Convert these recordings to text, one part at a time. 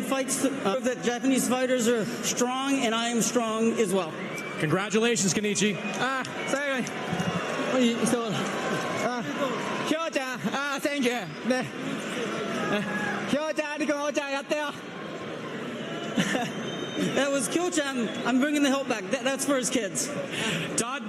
in fights that Japanese fighters are strong, and I am strong as well. Congratulations, Kenichi. 最後にそうひょうちゃんThank you ねひょうちゃんリコのおちゃんやったよ That was Kyo-chan. I'm bringing the hilt back. That's for his kids. Todd?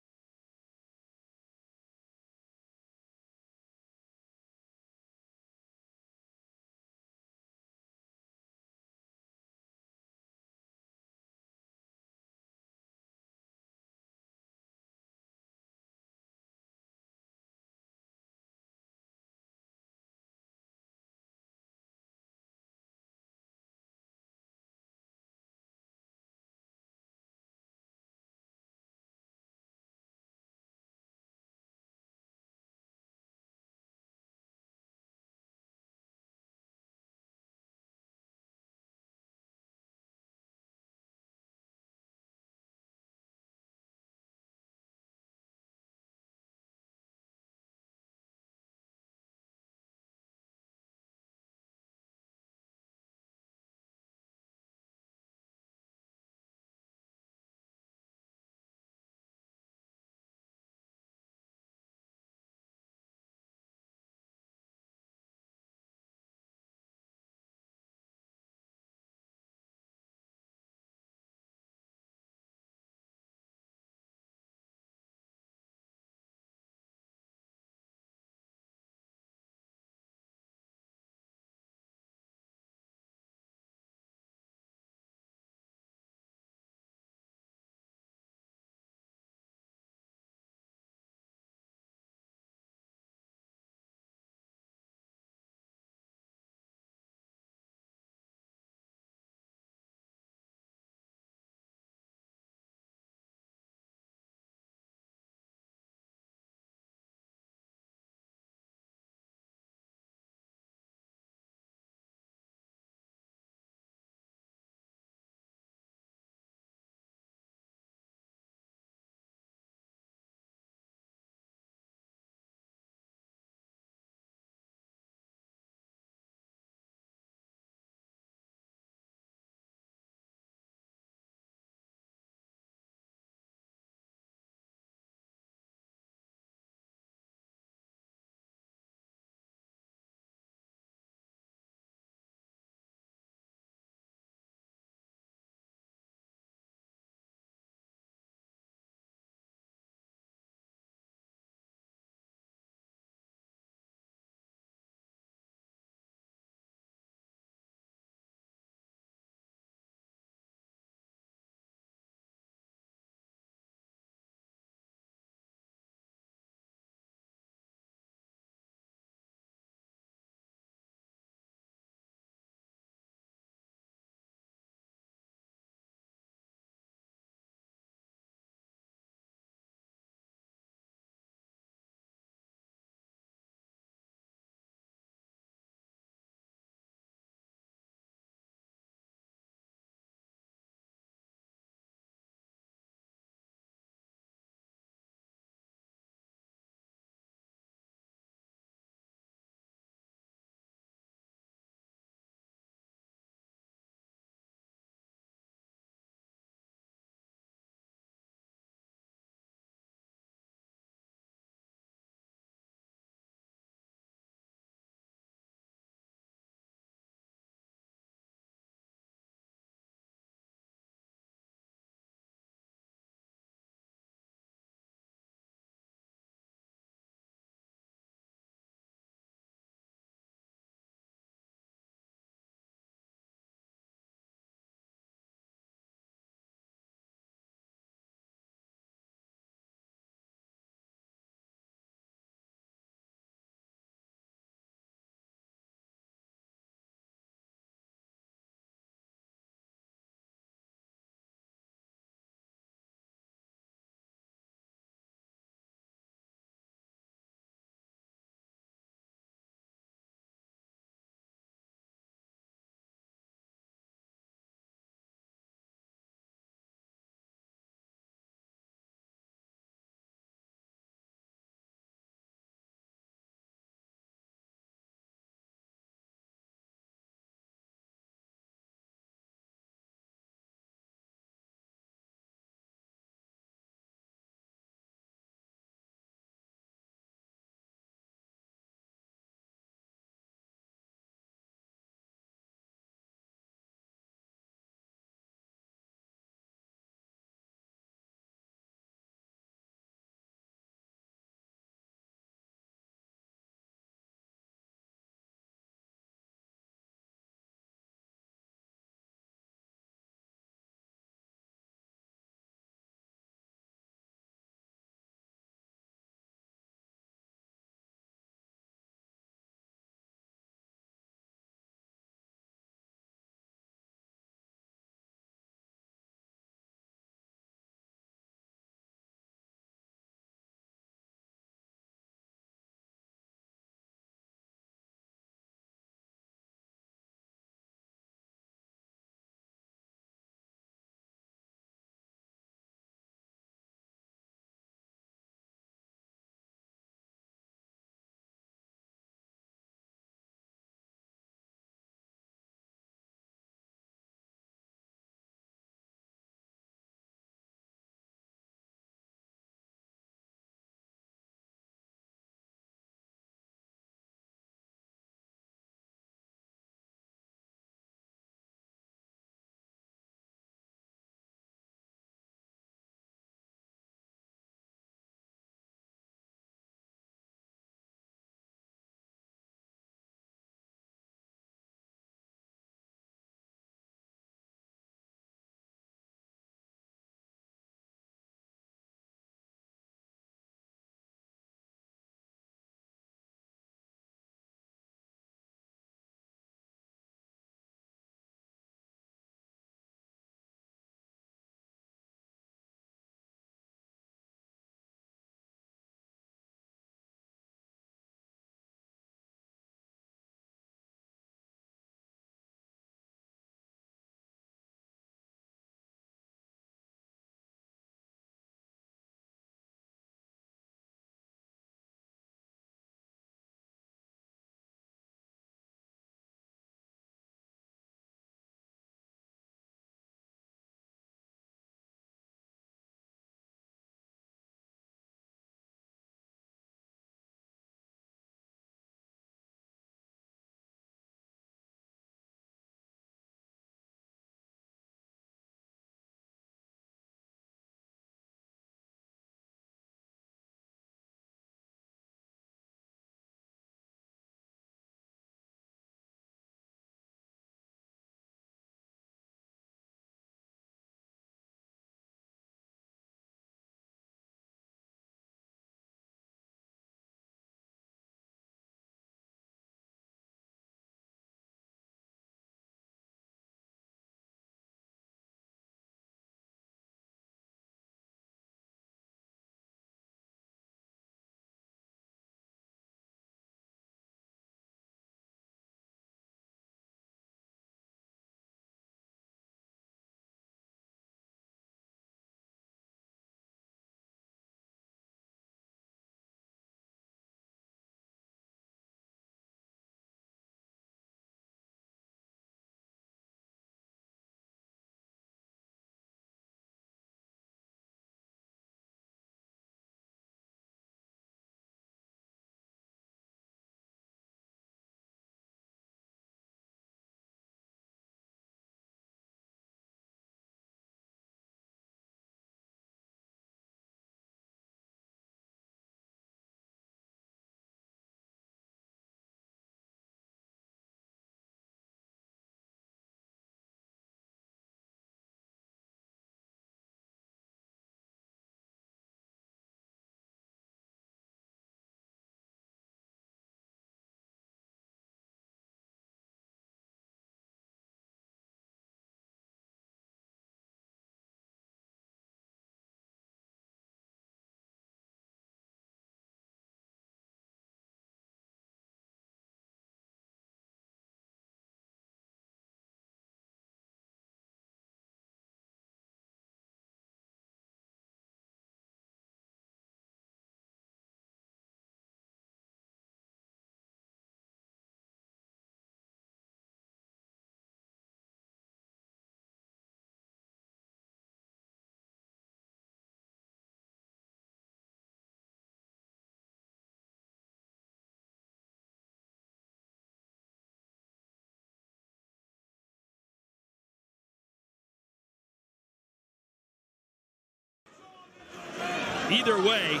Either way,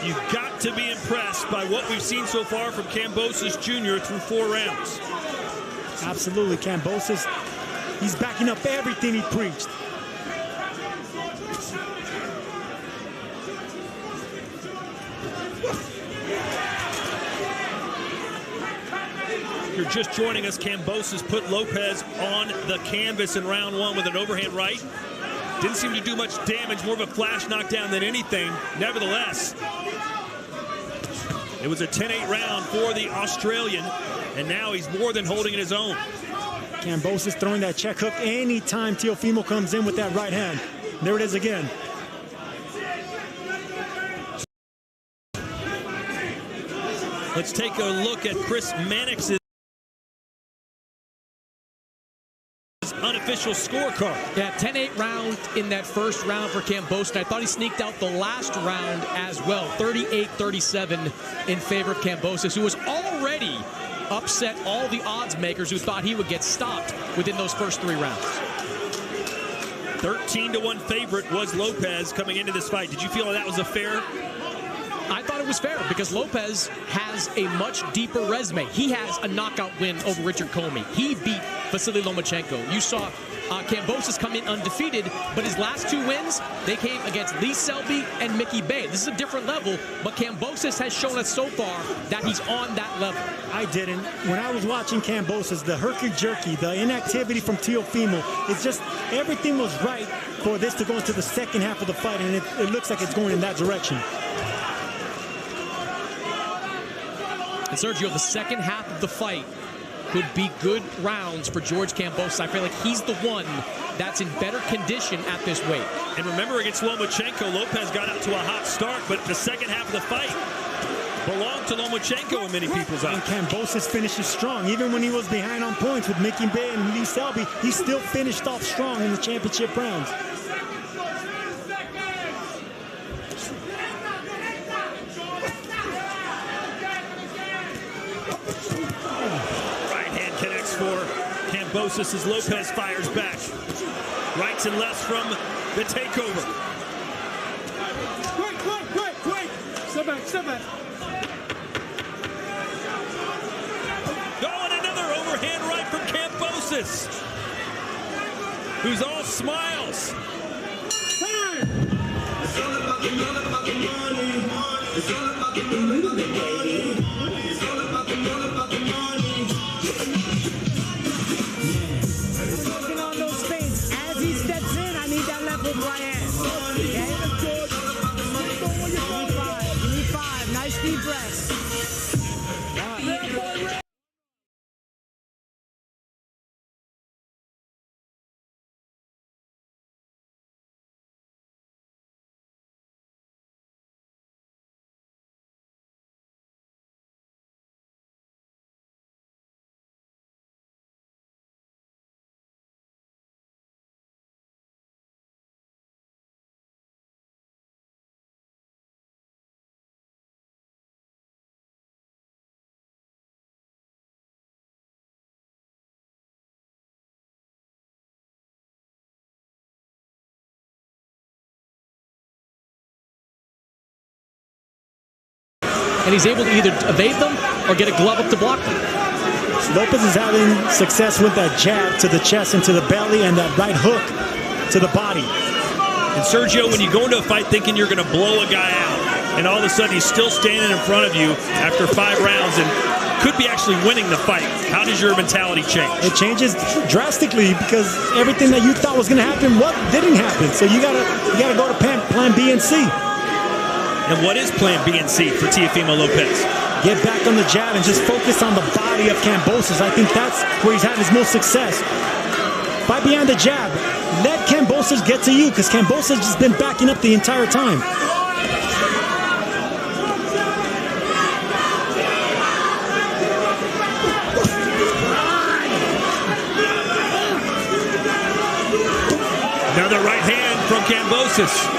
you've got to be impressed by what we've seen so far from Kambosos Jr. through 4 rounds. Absolutely, Kambosos, he's backing up everything he preached. If you're just joining us, Kambosos put Lopez on the canvas in round 1 with an overhand right. Didn't seem to do much damage, more of a flash knockdown than anything. Nevertheless, it was a 10-8 round for the Australian, and now he's more than holding it his own. Kambosos throwing that check hook anytime Teofimo comes in with that right hand. There it is again. Let's take a look at Chris Mannix's unofficial scorecard. Yeah, 10-8 round in that first round for Kambosos. I thought he sneaked out the last round as well. 38-37 in favor of Kambosos, who was already upset all the odds makers who thought he would get stopped within those first 3 rounds. 13-1 favorite was Lopez coming into this fight. Did you feel that was a fair? I thought it was fair because Lopez has a much deeper resume. He has a knockout win over Richard Comey. He beat Vasily Lomachenko. You saw Kambosos come in undefeated, but his last 2 wins, they came against Lee Selby and Mickey Bay. This is a different level, but Kambosos has shown us so far that he's on that level. I didn't. When I was watching Kambosos, the herky-jerky, the inactivity from Teofimo, it's just everything was right for this to go into the second half of the fight, and it looks like it's going in that direction. And Sergio, the second half of the fight could be good rounds for George Kambosos. I feel like he's the one that's in better condition at this weight. And remember, against Lomachenko, Lopez got out to a hot start, but the second half of the fight belonged to Lomachenko in many people's eyes. And Kambosos finishes strong. Even when he was behind on points with Mickey Bay and Lee Selby, he still finished off strong in the championship rounds. For Kambosos as Lopez fires back. Rights and lefts from the takeover. Wait. Step back. Oh, and another overhand right from Kambosos, who's all smiles. It's all about the money. It's all about the money. It's all about the money. Right hand. Okay? Give me 5. Nice deep breaths. And he's able to either evade them or get a glove up to block them. Lopez is having success with that jab to the chest and to the belly and that right hook to the body. And Sergio, when you go into a fight thinking you're going to blow a guy out, and all of a sudden he's still standing in front of you after 5 rounds and could be actually winning the fight, how does your mentality change? It changes drastically because everything that you thought was going to happen, didn't happen. So you gotta go to plan B and C. And what is plan B and C for Teofimo Lopez? Get back on the jab and just focus on the body of Kambosos. I think that's where he's had his most success. Fight behind the jab. Let Kambosos get to you because Kambosos has just been backing up the entire time. Another right hand from Kambosos.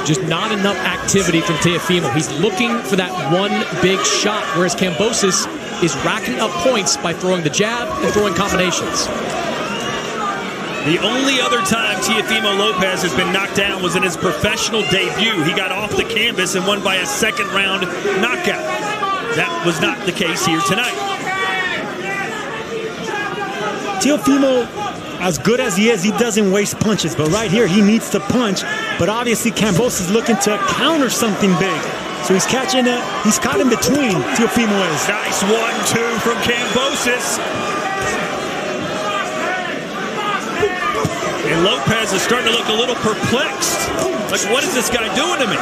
Just not enough activity from Teofimo. He's looking for that one big shot, whereas Kambosos is racking up points by throwing the jab and throwing combinations. The only other time time Teofimo Lopes has been knocked down was in his professional debut. He got off the canvas and won by a second-round knockout. That was not the case here tonight. Teofimo, as good as he is, he doesn't waste punches. But right here, he needs to punch. But obviously, Kambosos is looking to counter something big. So he's catching it. He's caught in between, Teofimo is. Nice 1-2 from Kambosos. And Lopes is starting to look a little perplexed. Like, what is this guy doing to me?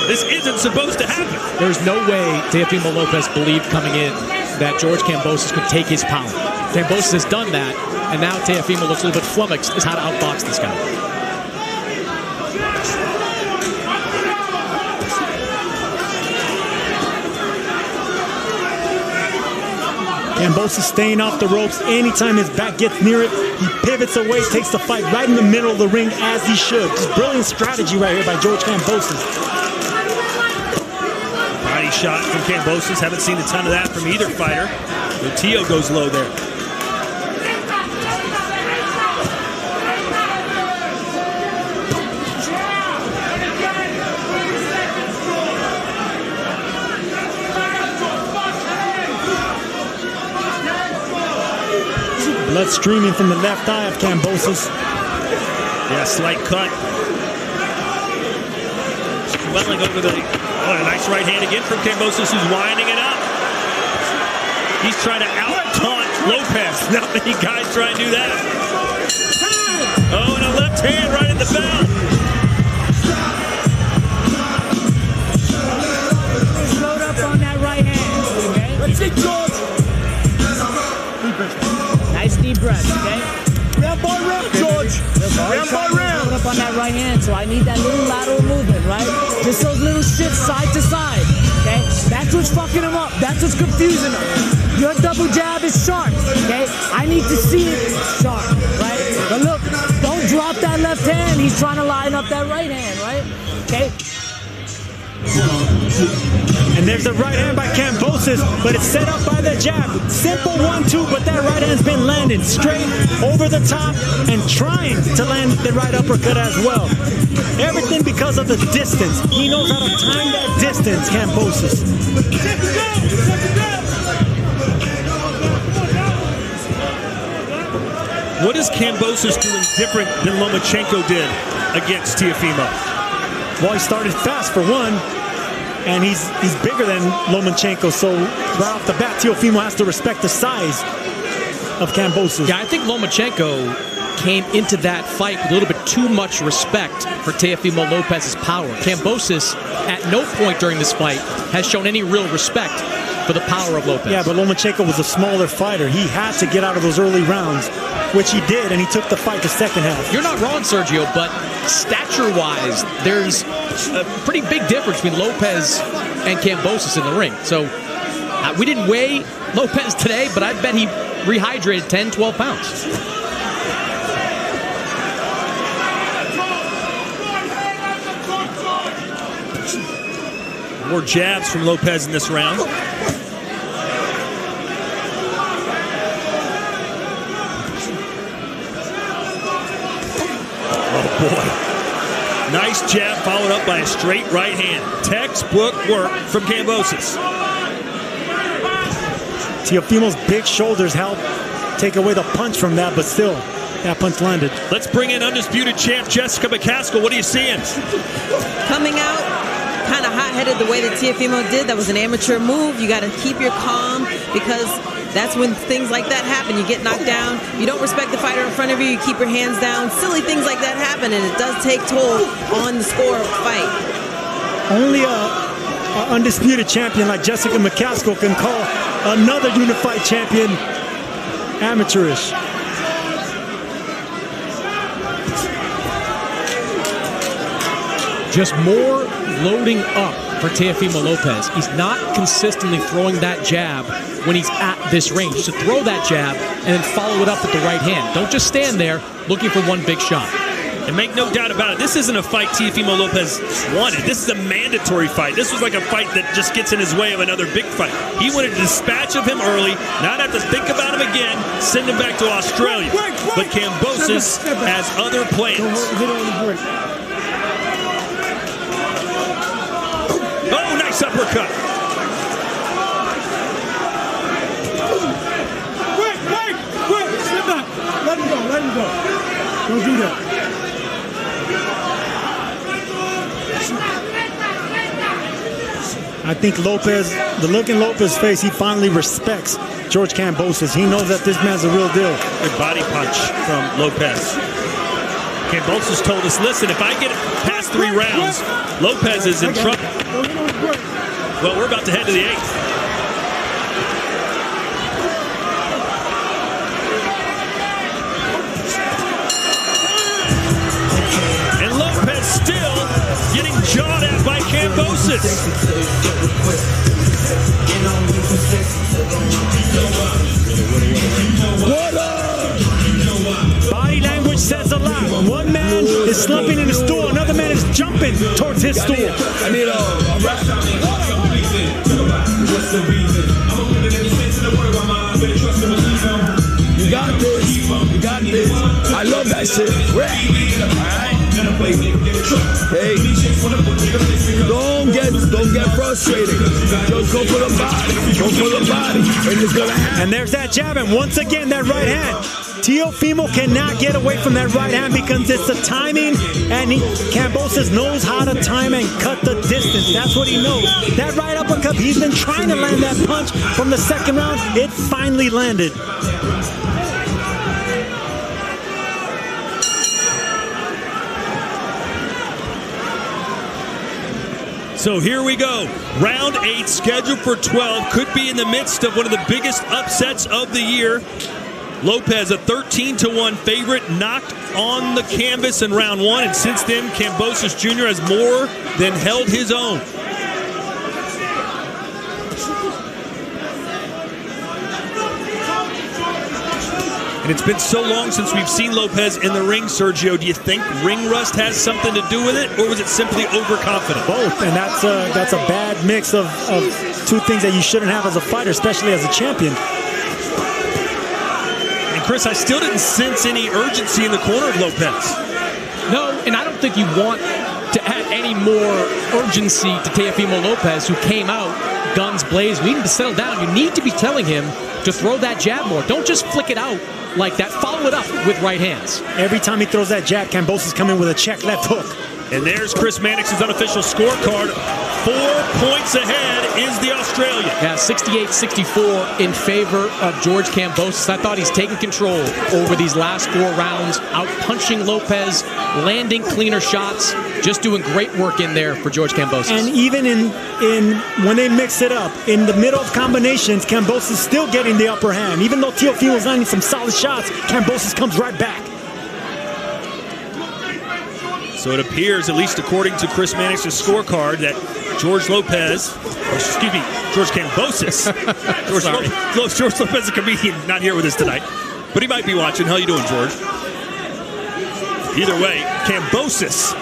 This isn't supposed to happen. There's no way Teofimo Lopes believed coming in that George Kambosos could take his power. Kambosos has done that, and now Teofimo looks a little bit flummoxed as how to outbox this guy. Kambosos staying off the ropes. Anytime his back gets near it, he pivots away, takes the fight right in the middle of the ring as he should. Just brilliant strategy right here by George Kambosos. Body shot from Kambosos. Haven't seen a ton of that from either fighter. But Teo goes low there. Blood streaming from the left eye of Kambosos. Yeah, slight cut. Swelling over the... Oh, a nice right hand again from Kambosos, who's winding it up. He's trying to out-taunt Lopes. Not many guys try and do that. Oh, and a left hand right in the bell. Load up on that right hand, okay? Let's see, George. Nice deep breath, okay? Round by round, George. Round by round. Load up on that right hand, so I need that little lateral movement, right? Just those little shifts side to side, okay? That's what's fucking him up. That's what's confusing him. Your double jab is sharp, okay? I need to see it sharp, right? But look, don't drop that left hand. He's trying to line up that right hand, right? Okay? And there's the right hand by Kambosos, but it's set up by the jab. Simple 1-2, but that right hand's been landing straight over the top and trying to land the right uppercut as well. Everything because of the distance. He knows how to time that distance, Kambosos. What is Kambosos doing different than Lomachenko did against Teofimo? Well, he started fast for one, and he's bigger than Lomachenko, so right off the bat, Teofimo has to respect the size of Kambosos. Yeah, I think Lomachenko came into that fight with a little bit too much respect for Teofimo Lopes's power. Kambosos, at no point during this fight, has shown any real respect for the power of Lopes. Yeah, but Lomachenko was a smaller fighter. He had to get out of those early rounds, which he did, and he took the fight the second half. You're not wrong, Sergio, but stature-wise, there's a pretty big difference between Lopes and Kambosos in the ring. So we didn't weigh Lopes today, but I bet he rehydrated 10, 12 pounds. More jabs from Lopes in this round. Oh boy. Nice jab followed up by a straight right hand. Textbook work from Kambosos. Teofimo's big shoulders help take away the punch from that, but still, that punch landed. Let's bring in undisputed champ Jessica McCaskill. What are you seeing? Coming out kind of hot-headed the way that Teofimo did. That was an amateur move. You got to keep your calm because that's when things like that happen. You get knocked down. You don't respect the fighter in front of you. You keep your hands down. Silly things like that happen, and it does take toll on the score of the fight. Only a undisputed champion like Jessica McCaskill can call another unified champion amateurish. Just more loading up for Teofimo Lopes. He's not consistently throwing that jab when he's at this range. So throw that jab and then follow it up with the right hand. Don't just stand there looking for one big shot. And make no doubt about it, this isn't a fight Teofimo Lopes wanted. This is a mandatory fight. This was like a fight that just gets in his way of another big fight. He wanted to dispatch of him early, not have to think about him again, send him back to Australia. But Kambosos has other plans. Oh, nice uppercut. Wait, sit back. Let him go. Don't do that. I think Lopez, the look in Lopez's face, he finally respects George Kambosos. He knows that this man's a real deal. Good body punch from Lopez. Kambosos told us, listen, if I get past 3 rounds, Lopez is in trouble. Well, we're about to head to the 8th. And Lopez still getting jawed at by Kambosos. Body language says a lot. One man is slumping in his stool, another man is jumping towards his stool. I need You got this. You got this. I love that shit. Hey, don't get frustrated. Just go for the body. Go for the body. And it's gonna happen. And there's that jab, and once again that right hand. Teofimo cannot get away from that right hand because it's the timing, and Kambosos knows how to time and cut the distance. That's what he knows. That right uppercut, he's been trying to land that punch from the second round. It finally landed. So here we go. Round 8, scheduled for 12. Could be in the midst of one of the biggest upsets of the year. Lopez, a 13-1 favorite, knocked on the canvas in round 1. And since then, Kambosos Jr. has more than held his own. And it's been so long since we've seen Lopez in the ring, Sergio. Do you think ring rust has something to do with it, or was it simply overconfident? Both, and that's a bad mix of 2 things that you shouldn't have as a fighter, especially as a champion. And Chris, I still didn't sense any urgency in the corner of Lopez. No, and I don't think you want to add any more urgency to Teofimo Lopez, who came out guns blazing. You need to settle down. You need to be telling him to throw that jab more. Don't just flick it out like that. Follow it up with right hands. Every time he throws that jab, Kambosos coming with a check left hook. And there's Chris Mannix's unofficial scorecard. 4 points ahead is the Australian. Yeah, 68-64 in favor of George Kambosos. I thought he's taken control over these last 4 rounds, out-punching Lopez, landing cleaner shots, just doing great work in there for George Kambosos. And even in when they mix it up, in the middle of combinations, Kambosos is still getting the upper hand. Even though Teofimo's landing some solid shots, Kambosos comes right back. So it appears, at least according to Chris Mannix's scorecard, that George Kambosos. George Lopez, a comedian, not here with us tonight, but he might be watching. How you doing, George? Either way, Kambosos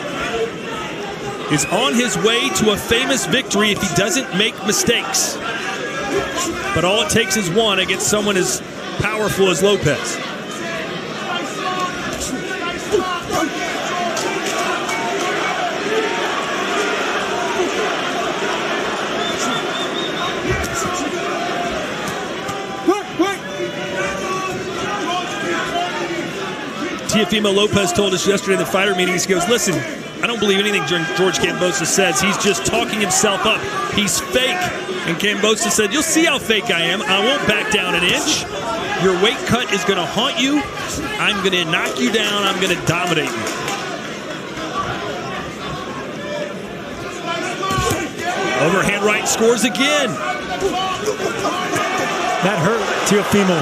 is on his way to a famous victory if he doesn't make mistakes. But all it takes is one against someone as powerful as Lopez. Teofimo Lopez told us yesterday in the fighter meetings, he goes, listen, I don't believe anything George Kambosos says. He's just talking himself up. He's fake. And Kambosos said, you'll see how fake I am. I won't back down an inch. Your weight cut is going to haunt you. I'm going to knock you down. I'm going to dominate you. Overhand right scores again. That hurt Teofimo.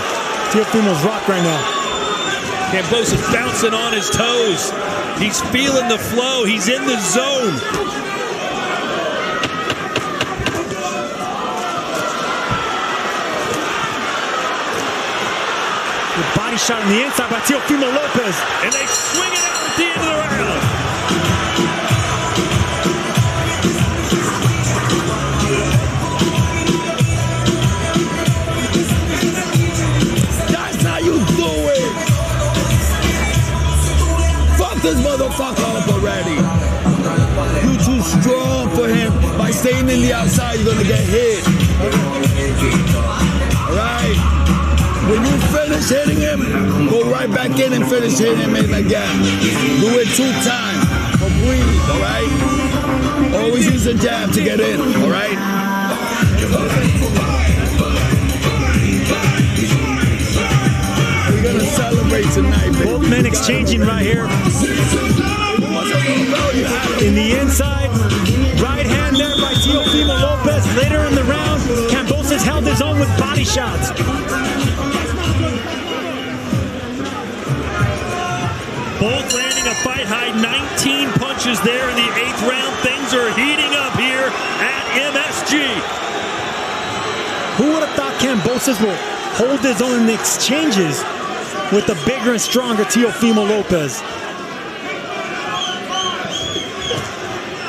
Teofimo's rocked right now. Kambosos bouncing on his toes. He's feeling the flow. He's in the zone. Good body shot on the inside by Teofimo Lopez. And they swing it out at the end of the round. fuck up already. You too strong for him. By staying in the outside, you're gonna get hit. Alright? When you finish hitting him, go right back in and finish hitting him again. Do it 2 times. But breathe, alright? Always use a jab to get in, alright? We're gonna celebrate tonight, baby. Both men exchanging right here. In the inside, right hand there by Teofimo Lopes. Later in the round, Kambosos held his own with body shots. Both landing a fight high, 19 punches there in the 8th round. Things are heating up here at MSG. Who would have thought Kambosos will hold his own in the exchanges with the bigger and stronger Teofimo Lopes?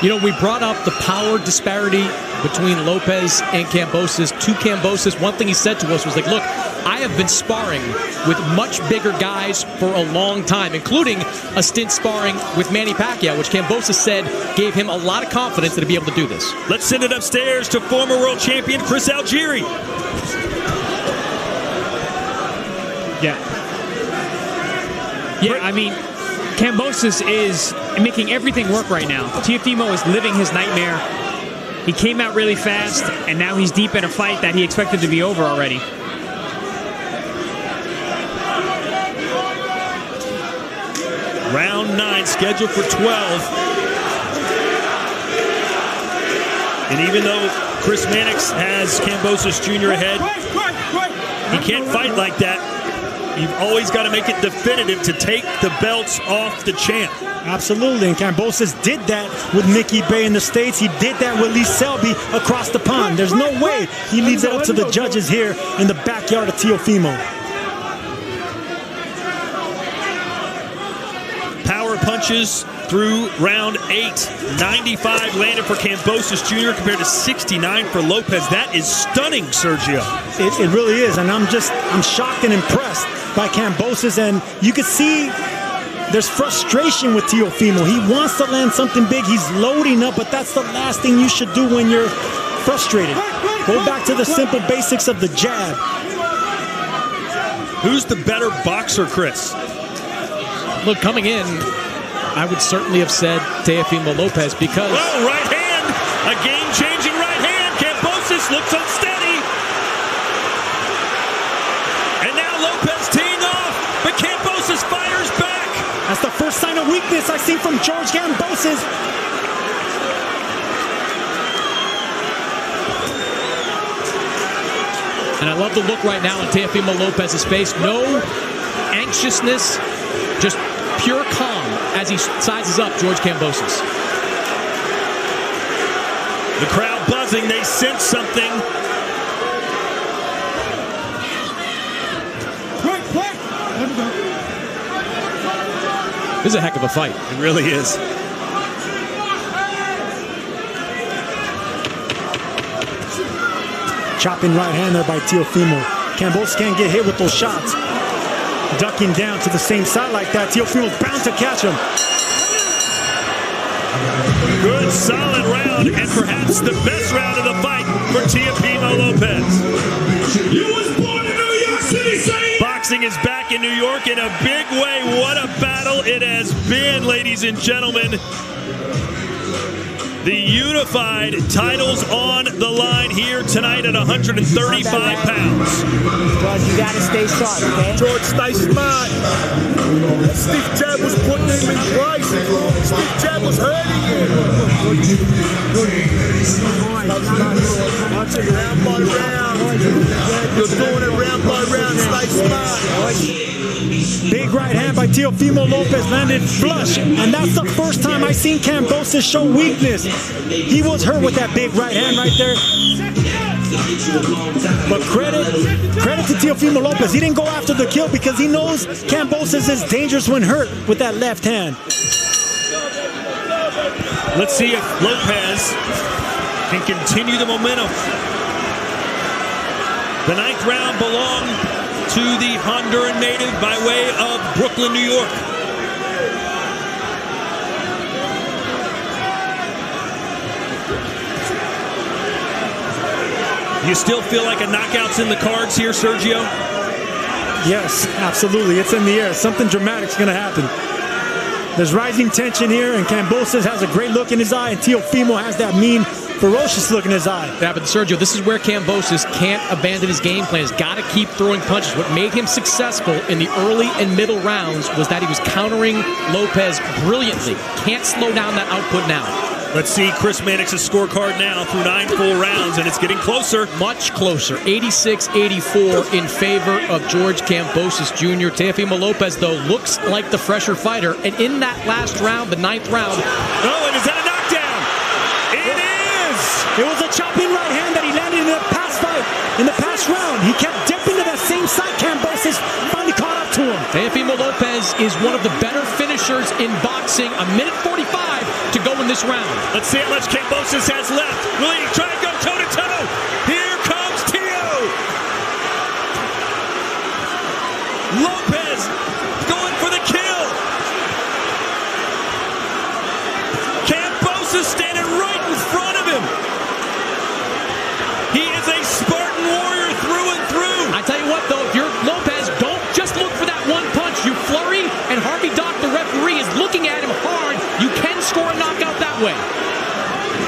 You know, we brought up the power disparity between Lopez and Kambosos. To Kambosos, one thing he said to us was like, look, I have been sparring with much bigger guys for a long time, including a stint sparring with Manny Pacquiao, which Kambosos said gave him a lot of confidence that he'd be able to do this. Let's send it upstairs to former world champion Chris Algieri. Yeah, I mean, Kambosos is making everything work right now. Teofimo is living his nightmare. He came out really fast, and now he's deep in a fight that he expected to be over already. Round 9 scheduled for 12. And even though Chris Mannix has Kambosos Jr. ahead, he can't fight like that. You've always got to make it definitive to take the belts off the champ. Absolutely, and Kambosos did that with Mickey Bay in the States. He did that with Lee Selby across the pond. There's no way he leaves it up to the judges here in the backyard of Teofimo. Power punches through round 8. 95 landed for Kambosos Jr. compared to 69 for Lopez. That is stunning, Sergio. It really is, and I'm shocked and impressed by Kambosos, and you can see there's frustration with Teofimo. He wants to land something big. He's loading up, but that's the last thing you should do when you're frustrated. Go back to the simple basics of the jab. Who's the better boxer, Chris? Look, coming in, I would certainly have said Teofimo Lopes because... Oh, right hand! A game-changing right hand! Kambosos looks unsteady! And now Lopez teeing off, but Kambosos fires back! That's the first sign of weakness I've seen from George Kambosos. And I love the look right now on Teofimo Lopez's face. No anxiousness, just pure calm as he sizes up George Kambosos. The crowd buzzing, they sense something. This is a heck of a fight. It really is. Chopping right hand there by Teofimo. Kambosos can't get hit with those shots. Ducking down to the same side like that. Teofimo's bound to catch him. Good, solid round, and perhaps the best round of the fight for Teofimo Lopez. You was born in New York City, say Boxing is back in New York in a big way. What a battle it has been, ladies and gentlemen. The unified titles on the line here tonight at 135 pounds. George, you gotta stay sharp, okay? George, stay smart. Stiff jab was putting him in place. Stiff jab was hurting him. Watch it round by round. You're doing it round by round. Stay smart. Big right hand by Teofimo Lopes landed flush, and that's the first time I've seen Kambosos show weakness. He was hurt with that big right hand right there. But credit to Teofimo Lopes. He didn't go after the kill because he knows Kambosos is dangerous when hurt with that left hand. Let's see if Lopez can continue the momentum. The 9th round belonged to the Honduran native by way of Brooklyn, New York. you still feel like a knockout's in the cards here, Sergio? Yes, absolutely. It's in the air. Something dramatic's going to happen. There's rising tension here, and Kambosos has a great look in his eye, and Teofimo has that mean, ferocious look in his eye. Yeah, but Sergio, this is where Kambosos can't abandon his game plan. He's got to keep throwing punches. What made him successful in the early and middle rounds was that he was countering Lopez brilliantly. Can't slow down that output now. Let's see Chris Mannix's scorecard now through 9 full rounds, and it's getting closer. Much closer. 86-84 in favor of George Kambosos Jr. Teofimo Lopez, though, looks like the fresher fighter. And in that last round, the 9th round... Oh, and is that a knockdown? It is! It was a chopping right hand that he landed in the past fight, in the past round. He kept dipping to that same side. Kambosos finally caught up to him. Teofimo Lopez is one of the better finishers in boxing. A minute 45 to go in this round. Let's see how much Kambosos has left. Will he try to go toe-to-toe? Here comes Teo! Lopez going for the kill. Kambosos standing right in front of him. He is a Spartan warrior through and through. I tell you what, though, if you're Lopez, don't just look for that one punch. You flurry, and Harvey Dock, the referee, is looking at him hard. You can score a knockout that way.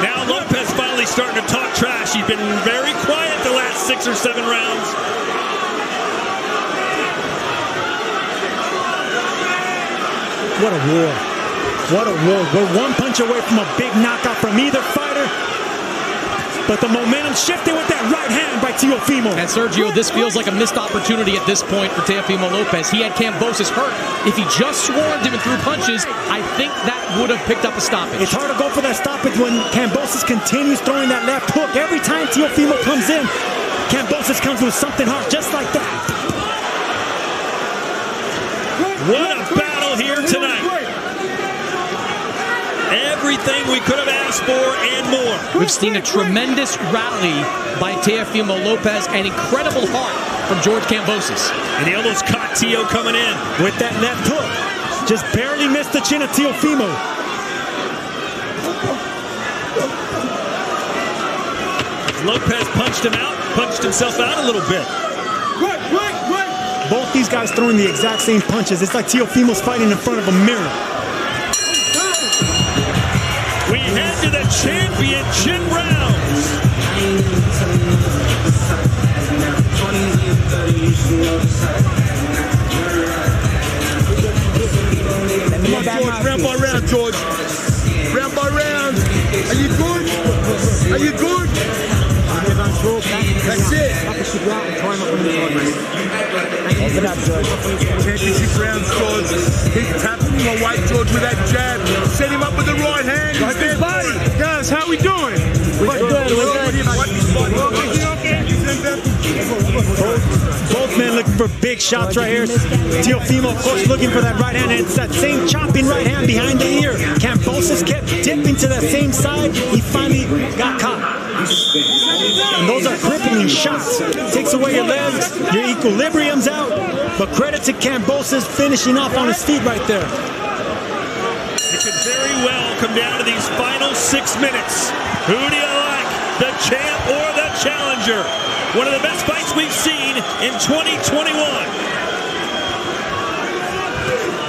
Now Lopez finally starting to talk trash. He's been very quiet the last 6 or 7 rounds. What a war. What a war. We're one punch away from a big knockout from either fighter. But the momentum shifted with that right hand by Teofimo. And Sergio, this feels like a missed opportunity at this point for Teofimo Lopez. He had Kambosos hurt. If he just swarmed him and threw punches, I think that would have picked up a stoppage. It's hard to go for that stoppage when Kambosos continues throwing that left hook. Every time Teofimo comes in, Kambosos comes with something hard, just like that. What a battle here tonight. Everything we could have asked for and more. We've seen a tremendous rally by Teofimo Lopez and incredible heart from George Kambosos. And he almost caught Teo coming in. With that left hook. Just barely missed the chin of Teofimo. Lopez punched him out, punched himself out a little bit. Both these guys throwing the exact same punches. It's like Teofimo's fighting in front of a mirror. We head to the championship rounds. Come on, George, round by round, George. Round by round. Are you good? Are you good? That's it. Open up, George. Championship rounds, George. Keep tapping him away, George, with that jab. Set him up with the right hand. Guys, how we doing? We're good. Both men looking for big shots right here. Teofimo, of course, looking for that right hand. And it's that same chopping right hand behind the ear. Kambosos kept dipping to that same side. He finally got caught. And those are crippling shots. Takes away your legs, your equilibrium's out. But credit to Kambosos finishing off on his feet right there. It could very well come down to these final 6 minutes. Who do you like, the champ or the challenger? One of the best fights we've seen in 2021.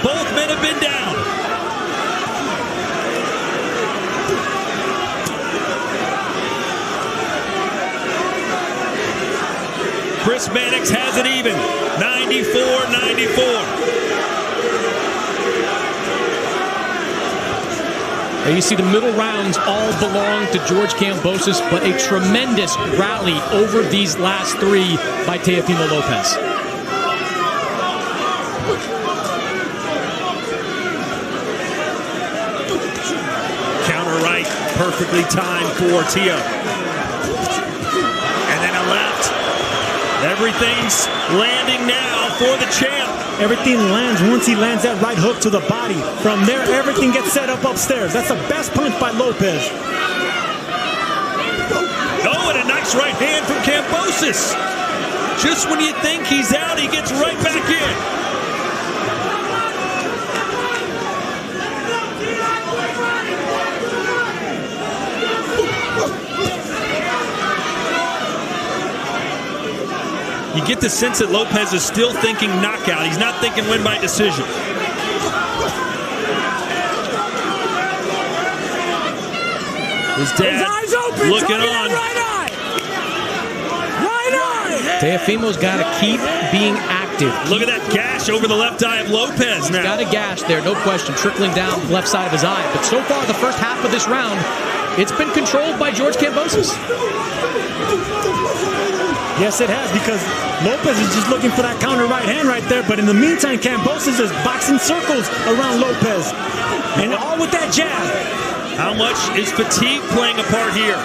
Both men have been down. Chris Mannix has it even, 94-94. And you see the middle rounds all belong to George Kambosos, but a tremendous rally over these last 3 by Teofimo Lopez. Counter right, perfectly timed for Teo. And then a left. Everything's landing now for the champ. Everything lands once he lands that right hook to the body. From there, everything gets set up upstairs. That's the best punch by Lopez. Oh, and a nice right hand from Kambosos. Just when you think he's out, he gets right back in. You get the sense that Lopez is still thinking knockout. He's not thinking win by decision. His dad eyes open, looking Tony, on. right eye. Right eye. Teofimo's got to keep being active. Look at that gash over the left eye of Lopez now. Got a gash there, no question, trickling down the left side of his eye. But so far, the first half of this round, it's been controlled by George Kambosos. Yes, it has, because Lopez is just looking for that counter right hand right there. But in the meantime, Kambosos is boxing circles around Lopez. And all with that jab. How much is fatigue playing a part here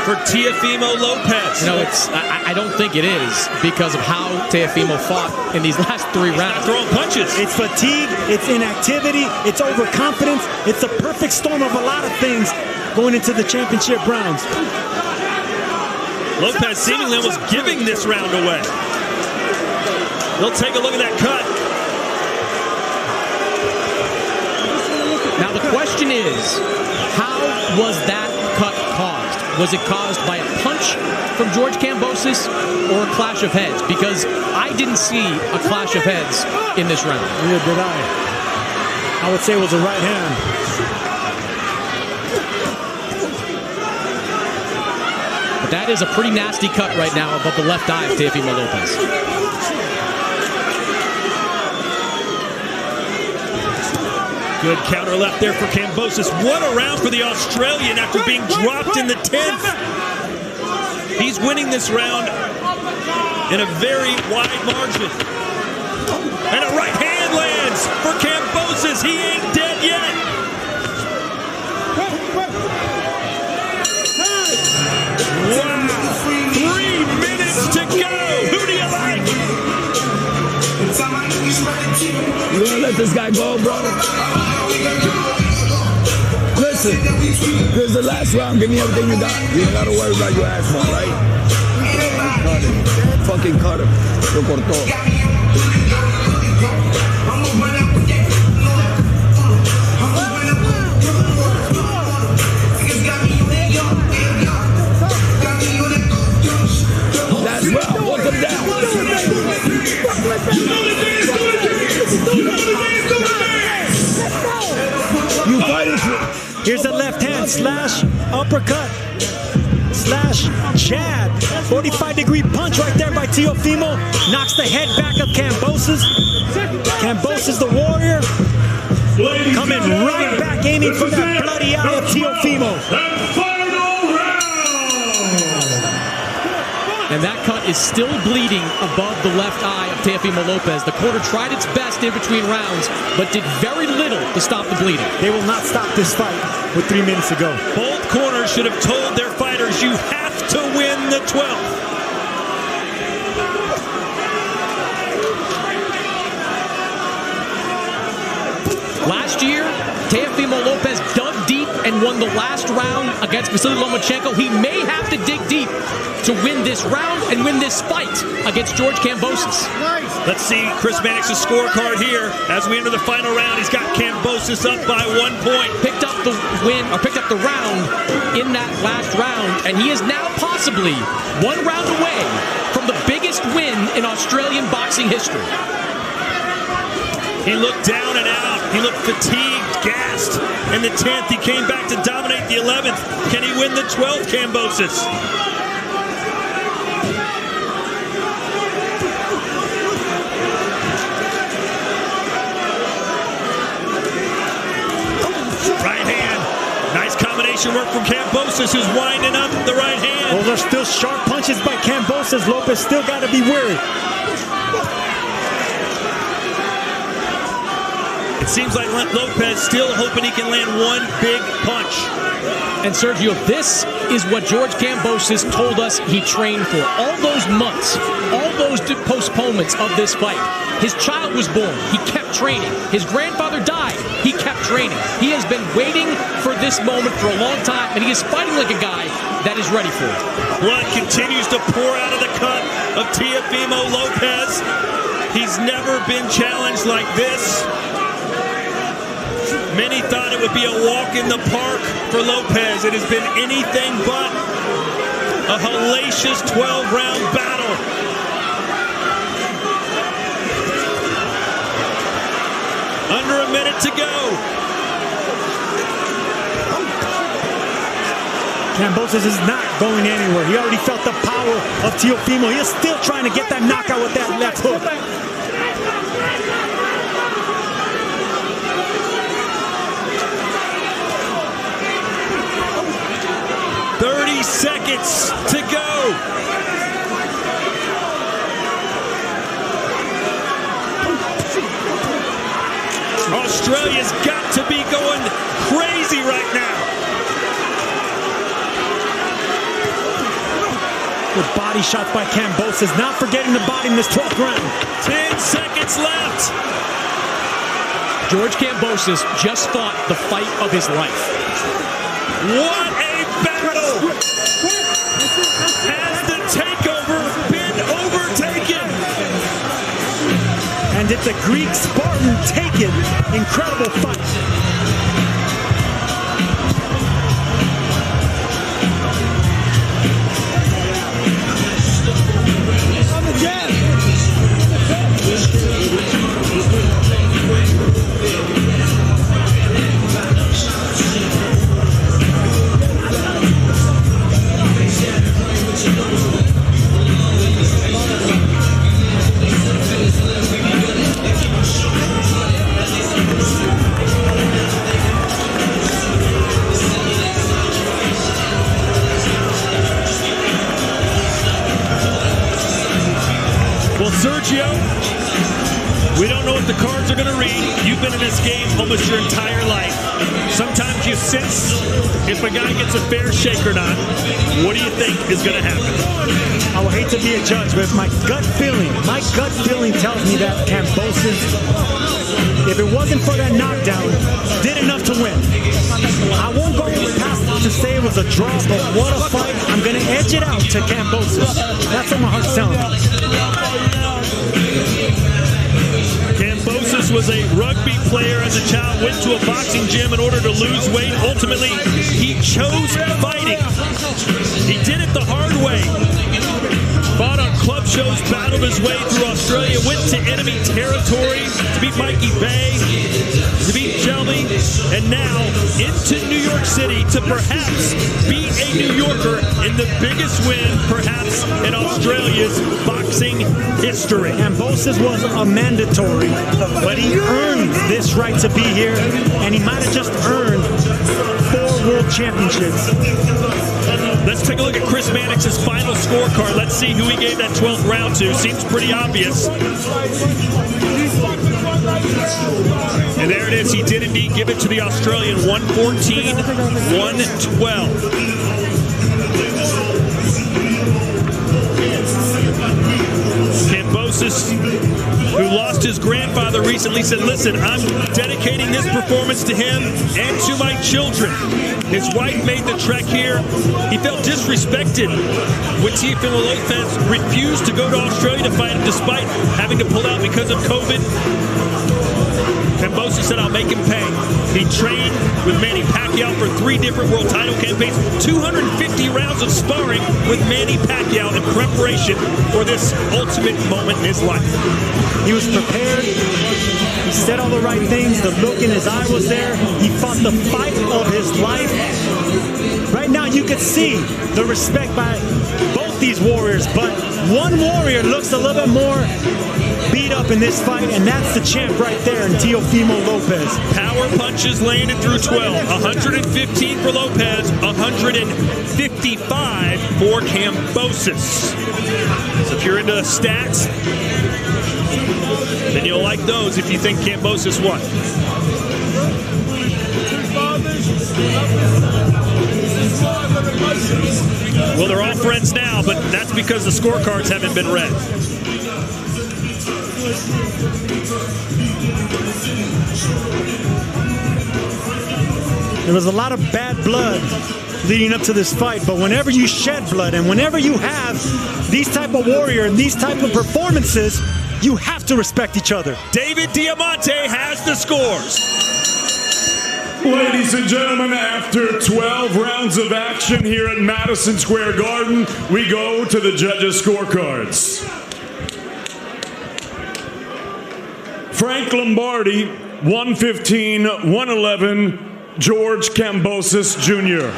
for Teofimo Lopez? You know, I don't think it is because of how Teofimo fought in these last 3 rounds. Not throwing punches. It's fatigue, it's inactivity, it's overconfidence. It's a perfect storm of a lot of things going into the championship rounds. Lopez seemingly was giving this round away. They'll take a look at that cut. Now the question is, how was that cut caused? Was it caused by a punch from George Kambosos or a clash of heads? Because I didn't see a clash of heads in this round. Neither did I. I would say it was a right hand. But that is a pretty nasty cut right now above the left eye of Teofimo Lopez. Good counter left there for Kambosos. What a round for the Australian after being dropped in the 10th. He's winning this round in a very wide margin. And a right hand lands for Kambosos. He ain't dead yet. Wow. 3 minutes to go. Who do you like? You gonna let this guy go, bro? Listen, here's the last round. Give me everything you got. You don't gotta worry about your ass, man, right? Cut him. Fucking cut him. Lo cortó. That's well. Walk him down. You fighting for? Here's a left hand slash uppercut slash jab. 45-degree punch right there by Teofimo. Knocks the head back of Kambosos. Kambosos, the warrior, coming right back, aiming for that bloody eye of Teofimo. And that cut is still bleeding above the left eye of Teofimo Lopez. The corner tried its best in between rounds, but did very little to stop the bleeding. They will not stop this fight with 3 minutes to go. Both corners should have told their fighters, you have to win the 12th. Last year, Teofimo Lopez dug deep and won the last round against Vasily Lomachenko. He may have to dig deep to win this round and win this fight against George Kambosos. Let's see Chris Mannix's scorecard here as we enter the final round. He's got Kambosos up by 1 point. Picked up the win, or picked up the round in that last round, and he is now possibly 1 round away from the biggest win in Australian boxing history. He looked down and out. He looked fatigued, gassed. In the 10th, he came back to dominate the 11th. Can he win the 12th, Kambosos? Right hand. Nice combination work from Kambosos, who's winding up the right hand. Those are still sharp punches by Kambosos. Lopez still got to be wary. It seems like Lopez still hoping he can land one big punch. And Sergio, this is what George Kambosos told us he trained for. All those months, all those postponements of this fight. His child was born. He kept training. His grandfather died. He kept training. He has been waiting for this moment for a long time, and he is fighting like a guy that is ready for it. Blood continues to pour out of the cut of Teofimo Lopez. He's never been challenged like this. Many thought it would be a walk in the park for Lopez. It has been anything but a hellacious 12-round battle. under a minute to go. Kambosos is not going anywhere. He already felt the power of Teofimo. He is still trying to get that knockout with that left hook. 30 seconds to go. Australia's got to be going crazy right now. Good body shots by Kambosos, not forgetting the body in this 12th round. 10 seconds left. George Kambosos just fought the fight of his life. What a battle! Has the takeover been overtaken? And did the Greek Spartan take it? Incredible fight. Well, Sergio, we don't know what the cards are going to read. You've been in this game almost your entire life. Sometimes you sense if a guy gets a fair shake or not. What do you think is going to happen? I would hate to be a judge, but my gut feeling tells me that Kambosos, if it wasn't for that knockdown, did enough to win. I won't go past to say it was a draw, but what a fight. I'm going to edge it out to Kambosos. That's what my heart's telling me. Kambosos was a rugby player as a child, went to a boxing gym in order to lose weight. Ultimately, he chose fighting. He did it the hard way. Fought on club shows, battled his way through Australia, went to enemy territory to beat Mikey Bay, to beat Shelby, and now into New York City to perhaps be a New Yorker in the biggest win, perhaps, in Australia's boxing history. Kambosos was a mandatory, but he earned this right to be here, and he might have just earned 4 world championships. Let's take a look at Chris Mannix's final scorecard. Let's see who he gave that 12th round to. Seems pretty obvious. And there it is. He did indeed give it to the Australian. 114-112. Kambosos, who lost his grandfather recently, said, listen, I'm dedicating this performance to him and to my children. His wife made the trek here. He felt disrespected when Teofimo Lopes refused to go to Australia to fight him despite having to pull out because of COVID. Kambosos said, I'll make him pay. He trained with Manny Pacquiao for 3 different world title campaigns, 250 rounds of sparring with Manny Pacquiao in preparation for this ultimate moment in his life. He was prepared. He said all the right things. The look in his eye was there. He fought the fight of his life. Right now, you could see the respect by both these warriors, but one warrior looks a little bit more beat up in this fight, and that's the champ right there in Teofimo Lopes. Power punches landed through 12. 115 for Lopez, 155 for Kambosos. So if you're into stats, then you'll like those if you think Kambosos won. Well, they're all friends now, but that's because the scorecards haven't been read. There was a lot of bad blood leading up to this fight, but whenever you shed blood and whenever you have these type of warrior and these type of performances, you have to respect each other. David Diamante has the scores. Ladies and gentlemen, after 12 rounds of action here at Madison Square Garden, we go to the judges' scorecards. Frank Lombardi 115-111, George Kambosos Jr.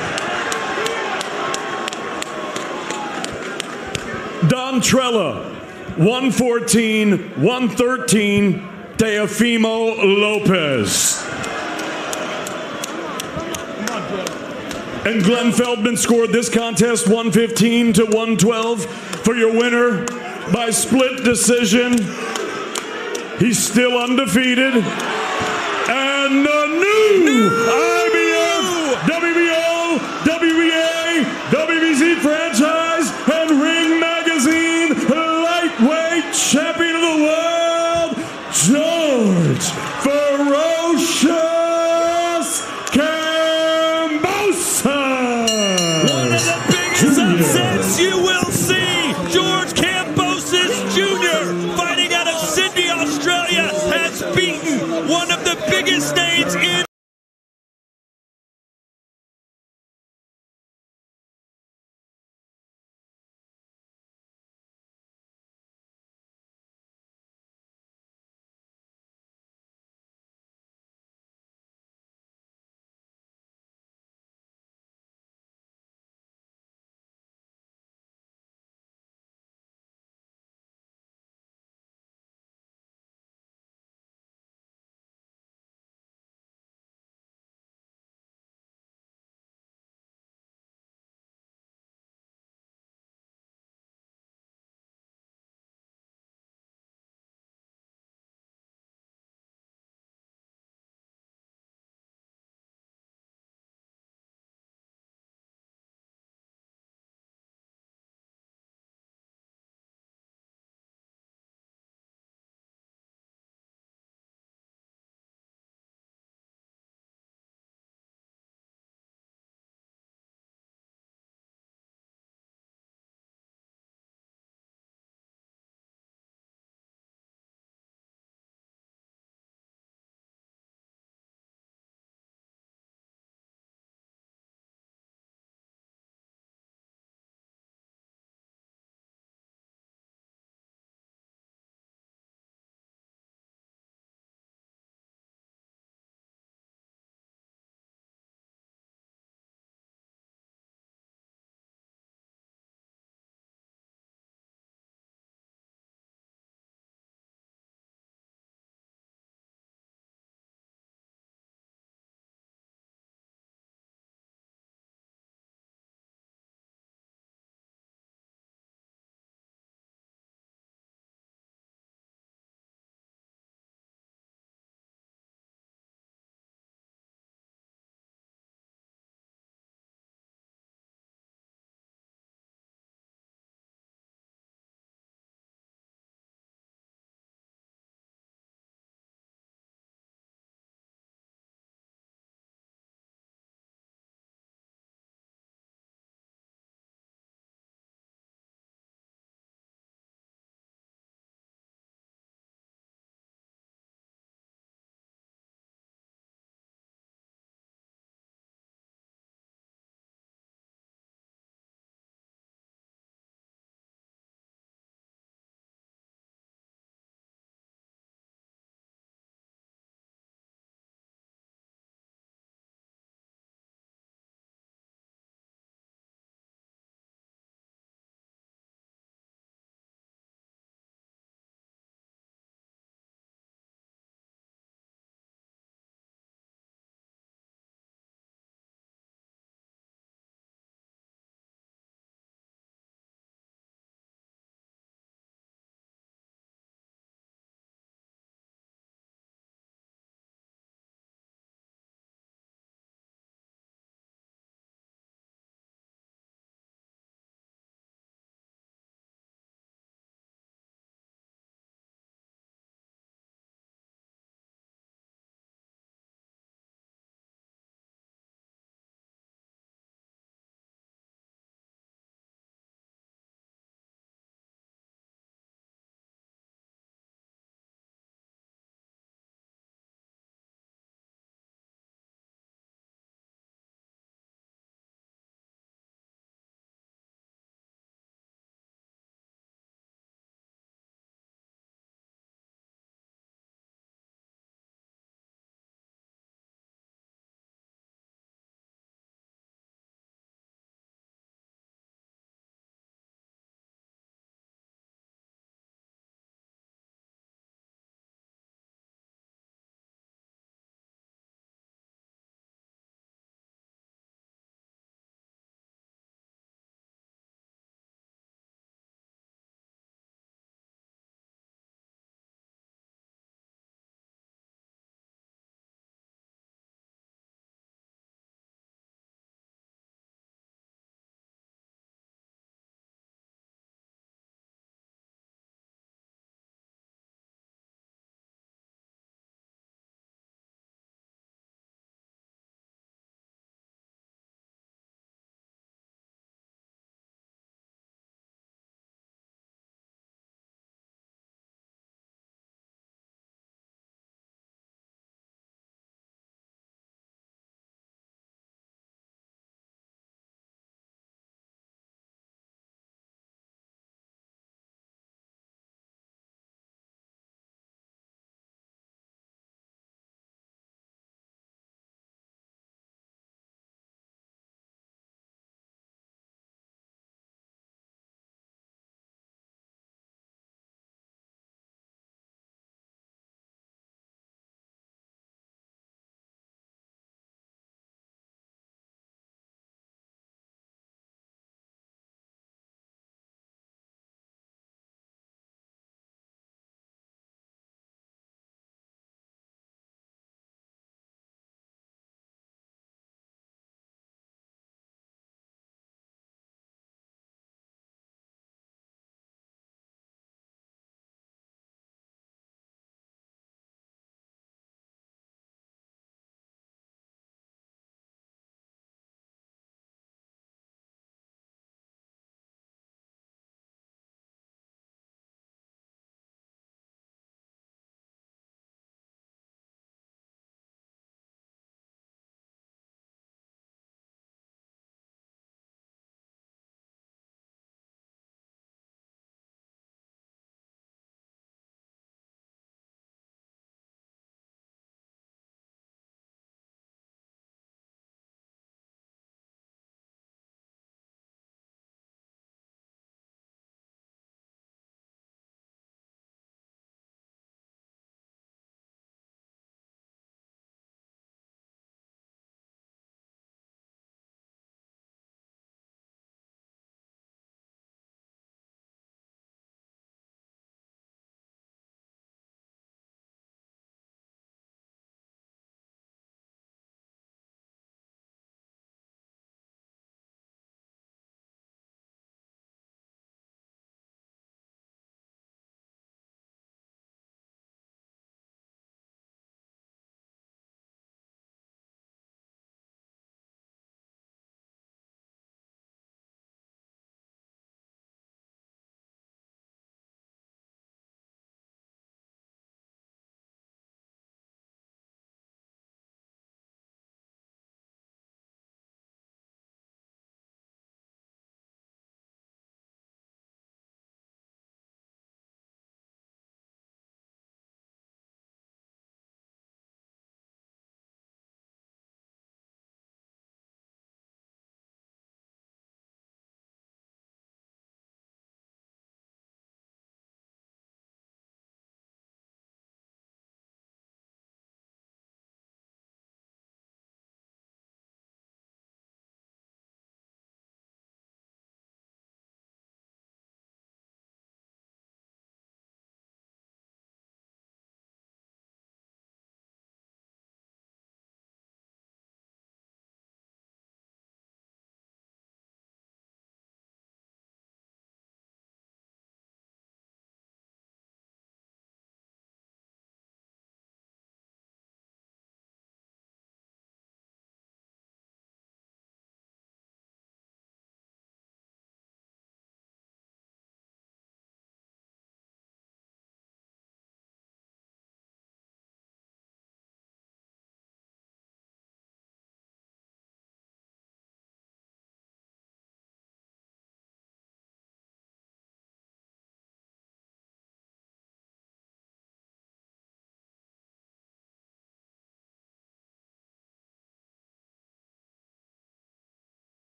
Don Trella, 114-113, Teofimo Lopes. And Glenn Feldman scored this contest 115-112 for your winner by split decision. He's still undefeated. And the new